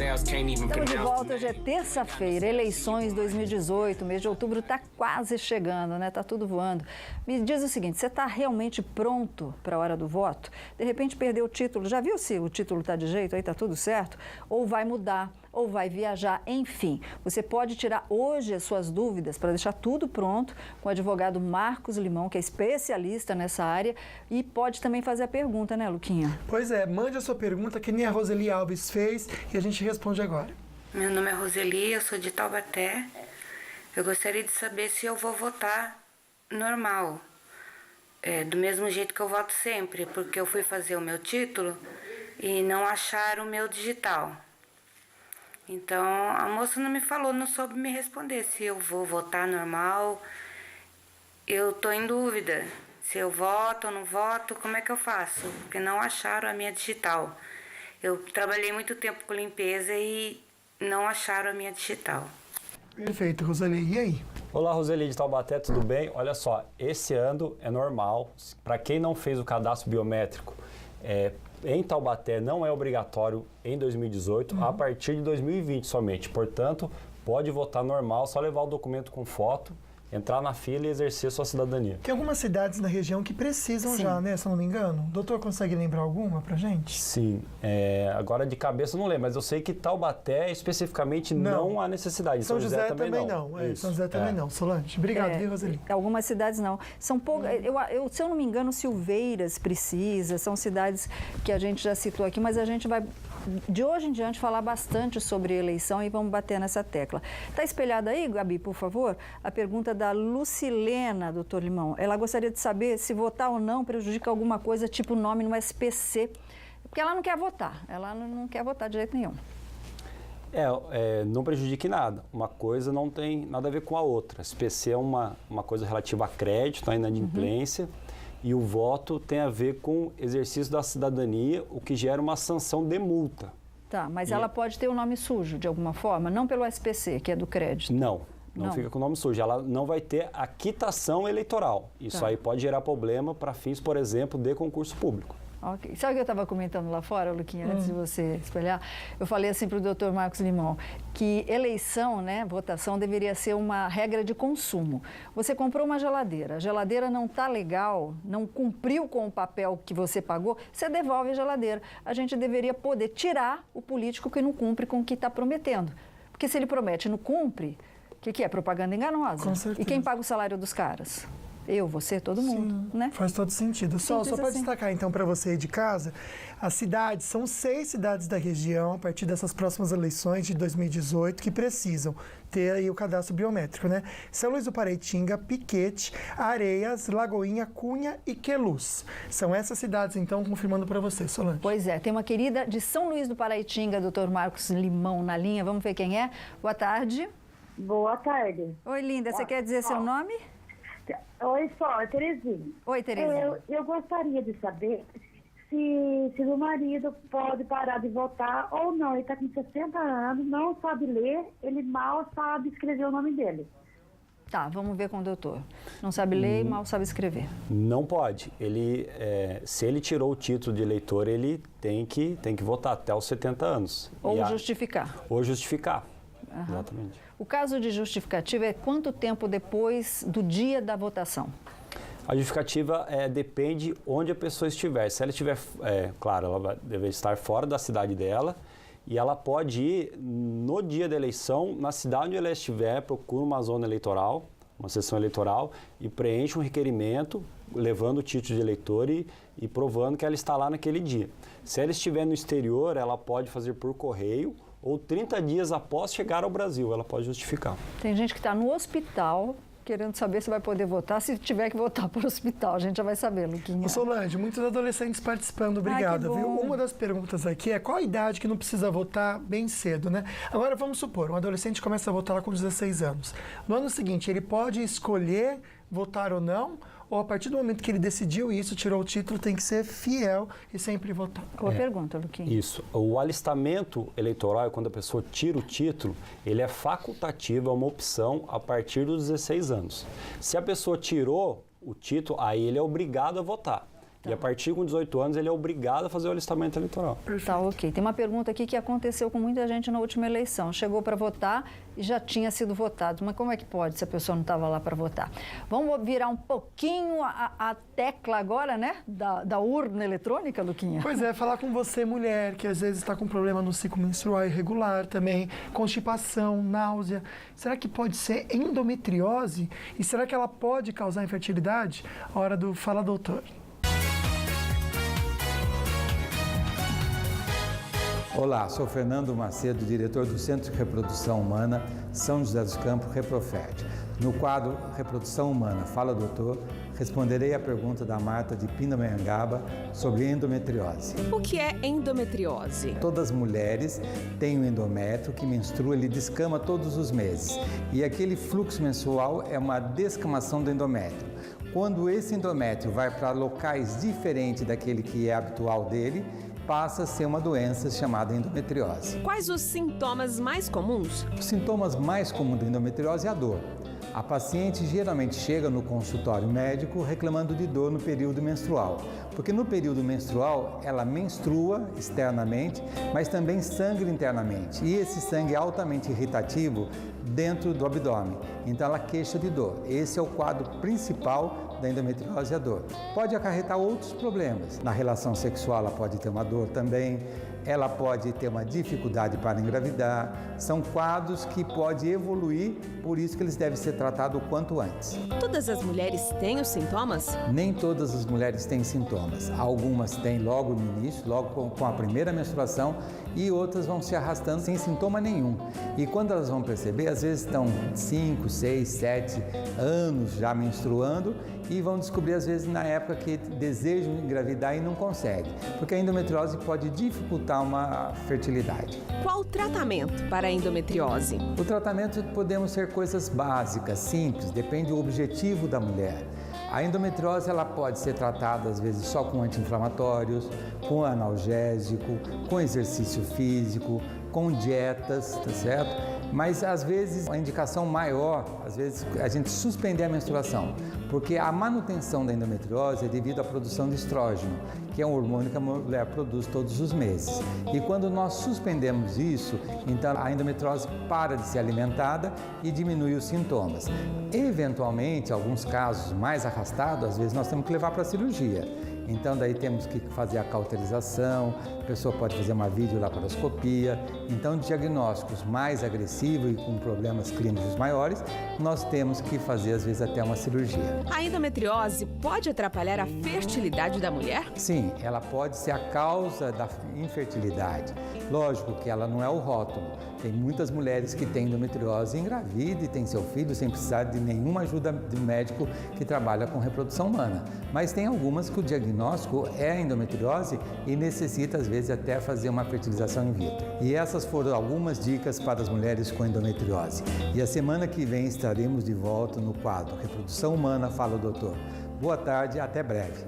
sales can't even Estamos de pronounce volta, the hoje é name. terça-feira, eleições 2018, mês de outubro está quase chegando, né? Tá tudo voando. Me diz o seguinte, você está realmente pronto para a hora do voto? De repente perdeu o título, já viu se o título está de jeito, aí tá tudo certo? Ou vai mudar, ou vai viajar, enfim. Você pode tirar hoje as suas dúvidas para deixar tudo pronto com o advogado Marcos Limão, que é especialista nessa área, e pode também fazer a pergunta, né, Luquinha? Pois é, mande a sua pergunta, que nem a Roseli Alves fez, e a gente responde agora. Meu nome é Roseli, eu sou de Taubaté. Eu gostaria de saber se eu vou votar normal, do mesmo jeito que eu voto sempre, porque eu fui fazer o meu título e não acharam o meu digital. Então, a moça não me falou, não soube me responder se eu vou votar normal. Eu tô em dúvida se eu voto ou não voto, como é que eu faço? Porque não acharam a minha digital. Eu trabalhei muito tempo com limpeza e não acharam a minha digital. Perfeito, Roseli. E aí? Olá, Roseli de Taubaté, tudo bem? Olha só, esse ano é normal. Para quem não fez o cadastro biométrico, em Taubaté não é obrigatório em 2018, a partir de 2020 somente. Portanto, pode votar normal, só levar o documento com foto, entrar na fila e exercer sua cidadania. Tem algumas cidades na região que precisam já, né? Se eu não me engano. O doutor consegue lembrar alguma pra gente? Sim, agora de cabeça eu não lembro, mas eu sei que Taubaté especificamente não há necessidade. São José também não. São José também não. Solange, obrigado, viu, Roseli? Algumas cidades não. São poucas. Se eu não me engano, Silveiras precisa, são cidades que a gente já citou aqui, mas a gente vai, de hoje em diante, falar bastante sobre eleição e vamos bater nessa tecla. Está espelhada aí, Gabi, por favor, a pergunta da Lucilena, doutor Limão. Ela gostaria de saber se votar ou não prejudica alguma coisa, tipo nome no SPC, porque ela não quer votar, ela não quer votar de jeito nenhum. Não prejudique nada. Uma coisa não tem nada a ver com a outra. SPC é uma coisa relativa a crédito, a inadimplência, e o voto tem a ver com exercício da cidadania, o que gera uma sanção de multa. Tá, mas ela pode ter o nome sujo de alguma forma, não pelo SPC, que é do crédito. Não fica com o nome sujo. Ela não vai ter a quitação eleitoral. Isso aí pode gerar problema para fins, por exemplo, de concurso público. Ok. Sabe o que eu estava comentando lá fora, Luquinha, antes de você espelhar? Eu falei assim para o doutor Marcos Limão, que eleição, né, votação, deveria ser uma regra de consumo. Você comprou uma geladeira, a geladeira não está legal, não cumpriu com o papel que você pagou, você devolve a geladeira. A gente deveria poder tirar o político que não cumpre com o que está prometendo. Porque se ele promete e não cumpre, o que é? Propaganda enganosa. Com certeza. E quem paga o salário dos caras? Eu, você, todo mundo, né? Faz todo sentido. Só para assim. destacar então para você aí de casa, as cidades, são 6 cidades da região, a partir dessas próximas eleições de 2018, que precisam ter aí o cadastro biométrico, né? São Luís do Paraitinga, Piquete, Areias, Lagoinha, Cunha e Queluz. São essas cidades, então, confirmando para você, Solange. Pois é, tem uma querida de São Luís do Paraitinga, doutor Marcos Limão, na linha. Vamos ver quem é. Boa tarde. Boa tarde. Oi, linda. Você quer dizer seu nome? Oi, só, Terezinha. Oi, Terezinha. Eu gostaria de saber se o marido pode parar de votar ou não. Ele está com 60 anos, não sabe ler, ele mal sabe escrever o nome dele. Tá, vamos ver com o doutor. Não sabe ler e mal sabe escrever. Não pode. Se ele tirou o título de eleitor, ele tem que votar até os 70 anos. Ou justificar. Ou justificar. Exatamente. O caso de justificativa é quanto tempo depois do dia da votação? A justificativa depende onde a pessoa estiver. Se ela estiver, claro, ela deve estar fora da cidade dela e ela pode ir no dia da eleição, na cidade onde ela estiver, procura uma zona eleitoral, uma sessão eleitoral e preenche um requerimento levando o título de eleitor e provando que ela está lá naquele dia. Se ela estiver no exterior, ela pode fazer por correio ou 30 dias após chegar ao Brasil, ela pode justificar. Tem gente que está no hospital querendo saber se vai poder votar, se tiver que votar para o hospital, a gente já vai saber, Luquinha. Solange, muitos adolescentes participando, obrigada, viu? Uma das perguntas aqui é qual a idade que não precisa votar bem cedo, né? Agora vamos supor, um adolescente começa a votar lá com 16 anos. No ano seguinte, ele pode escolher votar ou não, ou a partir do momento que ele decidiu isso, tirou o título, tem que ser fiel e sempre votar? Boa pergunta, Luquinha. Isso. O alistamento eleitoral, quando a pessoa tira o título, ele é facultativo, é uma opção a partir dos 16 anos. Se a pessoa tirou o título, aí ele é obrigado a votar. E a partir de 18 anos ele é obrigado a fazer o alistamento eleitoral. Tá, ok. Tem uma pergunta aqui que aconteceu com muita gente na última eleição. Chegou para votar e já tinha sido votado. Mas como é que pode se a pessoa não estava lá para votar? Vamos virar um pouquinho a tecla agora, né? Da urna eletrônica, Luquinha? Pois é, falar com você, mulher, que às vezes está com problema no ciclo menstrual irregular também, constipação, náusea. Será que pode ser endometriose? E será que ela pode causar infertilidade? A hora do Fala Doutor. Olá, sou Fernando Macedo, diretor do Centro de Reprodução Humana, São José dos Campos, Reprofed. No quadro Reprodução Humana Fala Doutor, responderei a pergunta da Marta de Pindamonhangaba sobre endometriose. O que é endometriose? Todas as mulheres têm um endométrio que menstrua, ele descama todos os meses. E aquele fluxo menstrual é uma descamação do endométrio. Quando esse endométrio vai para locais diferentes daquele que é habitual dele, passa a ser uma doença chamada endometriose. Quais os sintomas mais comuns? Os sintomas mais comuns da endometriose é a dor. A paciente geralmente chega no consultório médico reclamando de dor no período menstrual, porque no período menstrual ela menstrua externamente, mas também sangra internamente, e esse sangue é altamente irritativo dentro do abdômen, então ela queixa de dor. Esse é o quadro principal da endometriose, a dor. Pode acarretar outros problemas. Na relação sexual ela pode ter uma dor também, ela pode ter uma dificuldade para engravidar. São quadros que podem evoluir, por isso que eles devem ser tratados o quanto antes. Todas as mulheres têm os sintomas? Nem todas as mulheres têm sintomas. Algumas têm logo no início, logo com a primeira menstruação, e outras vão se arrastando sem sintoma nenhum. E quando elas vão perceber, às vezes estão 5, 6, 7 anos já menstruando e vão descobrir às vezes na época que desejam engravidar e não conseguem, porque a endometriose pode dificultar uma fertilidade. Qual o tratamento para a endometriose? O tratamento podemos ser coisas básicas, simples, depende do objetivo da mulher. A endometriose ela pode ser tratada às vezes só com anti-inflamatórios, com analgésico, com exercício físico, com dietas, tá certo? Mas às vezes a indicação maior, às vezes a gente suspender a menstruação, porque a manutenção da endometriose é devido à produção de estrógeno, que é um hormônio que a mulher produz todos os meses. E quando nós suspendemos isso, então a endometriose para de ser alimentada e diminui os sintomas. Eventualmente, em alguns casos mais arrastados, às vezes nós temos que levar para a cirurgia. Então daí temos que fazer a cauterização, a pessoa pode fazer uma videolaparoscopia. Então diagnósticos mais agressivos e com problemas clínicos maiores, nós temos que fazer às vezes até uma cirurgia. A endometriose pode atrapalhar a fertilidade da mulher? Sim, ela pode ser a causa da infertilidade. Lógico que ela não é o rótulo. Tem muitas mulheres que têm endometriose engravidam e têm seu filho sem precisar de nenhuma ajuda de médico que trabalha com reprodução humana. Mas tem algumas que o diagnóstico é a endometriose e necessita às vezes até fazer uma fertilização in vitro. E essas foram algumas dicas para as mulheres com endometriose. E a semana que vem estaremos de volta no quadro Reprodução Humana Fala Doutor. Boa tarde e até breve.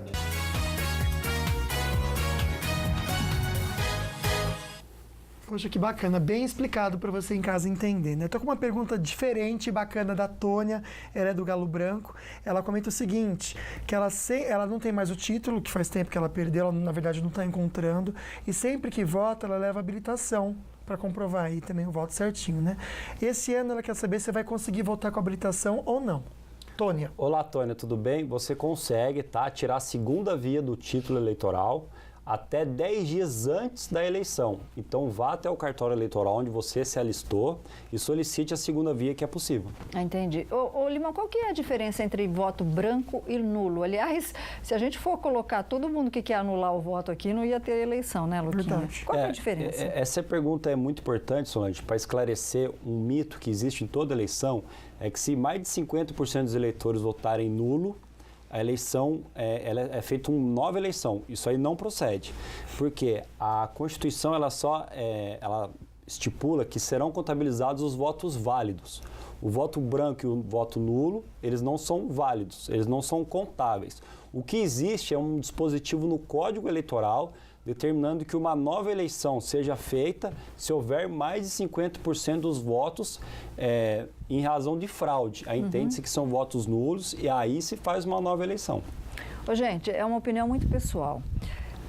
Poxa, que bacana, bem explicado para você em casa entender, né? Estou com uma pergunta diferente e bacana da Tônia, ela é do Galo Branco. Ela comenta o seguinte, que ela não tem mais o título, que faz tempo que ela perdeu, ela na verdade não está encontrando, e sempre que vota ela leva habilitação para comprovar aí também o voto certinho, né? Esse ano ela quer saber se vai conseguir votar com habilitação ou não. Tônia. Olá, Tônia, tudo bem? Você consegue, tá, tirar a segunda via do título eleitoral até 10 dias antes da eleição. Então vá até o cartório eleitoral onde você se alistou e solicite a segunda via que é possível. Entendi. Ô Limão, qual que é a diferença entre voto branco e nulo? Aliás, se a gente for colocar todo mundo que quer anular o voto aqui, não ia ter eleição, né, Luquinha? Verdade. Qual que é a diferença? Essa pergunta é muito importante, Solange, para esclarecer um mito que existe em toda eleição, é que se mais de 50% dos eleitores votarem nulo, a eleição ela é feita uma nova eleição. Isso aí não procede, porque a Constituição ela estipula que serão contabilizados os votos válidos. O voto branco e o voto nulo, eles não são válidos, eles não são contáveis. O que existe é um dispositivo no Código Eleitoral determinando que uma nova eleição seja feita se houver mais de 50% dos votos em razão de fraude. Aí entende-se que são votos nulos e aí se faz uma nova eleição. Ô, gente, é uma opinião muito pessoal.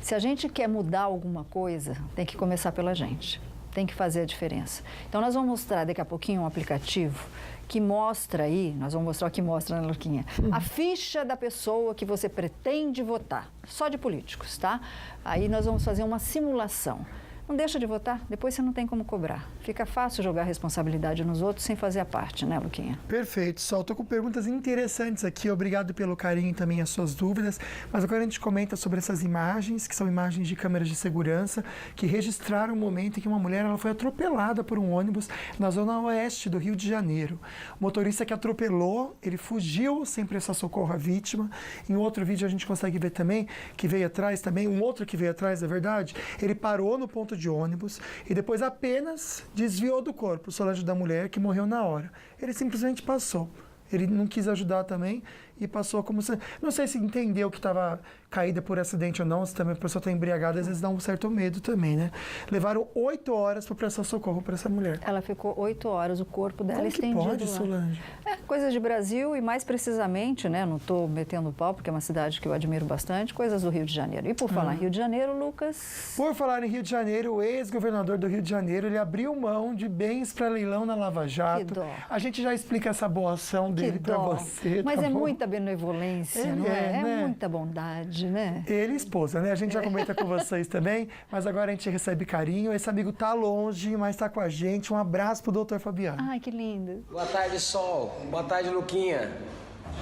Se a gente quer mudar alguma coisa, tem que começar pela gente. Tem que fazer a diferença. Então, nós vamos mostrar daqui a pouquinho um aplicativo que mostra aí, nós vamos mostrar o que mostra, né, Luquinha? A ficha da pessoa que você pretende votar, só de políticos, tá? Aí nós vamos fazer uma simulação. Não deixa de votar, depois você não tem como cobrar. Fica fácil jogar a responsabilidade nos outros sem fazer a parte, né, Luquinha? Perfeito, Sol. Estou com perguntas interessantes aqui. Obrigado pelo carinho e também as suas dúvidas. Mas agora a gente comenta sobre essas imagens, que são imagens de câmeras de segurança, que registraram o momento em que uma mulher ela foi atropelada por um ônibus na zona oeste do Rio de Janeiro. O motorista que atropelou, ele fugiu sem prestar socorro à vítima. Em outro vídeo a gente consegue ver também, que veio atrás também, um outro que veio atrás, é verdade, ele parou no ponto de ônibus e depois apenas desviou do corpo o Solange da mulher, que morreu na hora. Ele simplesmente passou. Ele não quis ajudar também e passou como se... Não sei se entendeu que estava caída por acidente ou não, se também a pessoa está embriagada, às vezes dá um certo medo também, né? Levaram 8 horas para prestar socorro para essa mulher. Ela ficou 8 horas, o corpo dela Como que estendido pode, lá. Solange? É, coisas de Brasil e mais precisamente, né? Não estou metendo pau, porque é uma cidade que eu admiro bastante, coisas do Rio de Janeiro. E por falar em Rio de Janeiro, Lucas... Por falar em Rio de Janeiro, o ex-governador do Rio de Janeiro, ele abriu mão de bens para leilão na Lava Jato. Que dó. A gente já explica essa boa ação dele para você, Mas tá é bom? muita benevolência, Ele não é? é, né? É muita bondade, né? Ele e esposa, né? A gente já comenta com vocês também, mas agora a gente recebe carinho. Esse amigo tá longe, mas tá com a gente. Um abraço pro doutor Fabiano. Ai, que lindo. Boa tarde, Sol. Boa tarde, Luquinha.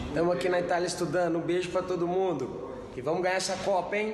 Estamos aqui na Itália estudando. Um beijo pra todo mundo. E vamos ganhar essa Copa, hein?